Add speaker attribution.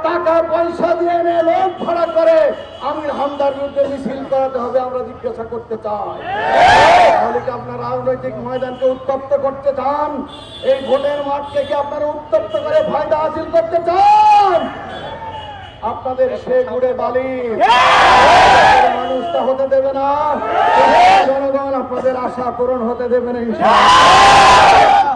Speaker 1: টাকা পয়সা দিয়ে এনে লোক ভাড়া করে আমির হামদার বিরুদ্ধে মিছিল করাতে হবে, আমরা জিজ্ঞাসা করতে চাই। তাহলে কি আপনারা রাজনৈতিক ময়দানকে উত্তপ্ত করতে চান? এই ভোটের মাঠকে কি আপনারা উত্তপ্ত করে ফায়দা হাসিল করতে চান? আপনাদের সে গুড়ে বালি মানুষটা হতে দেবে না, জনগণ আপনাদের আশা পূরণ হতে দেবে না ইনশাআল্লাহ।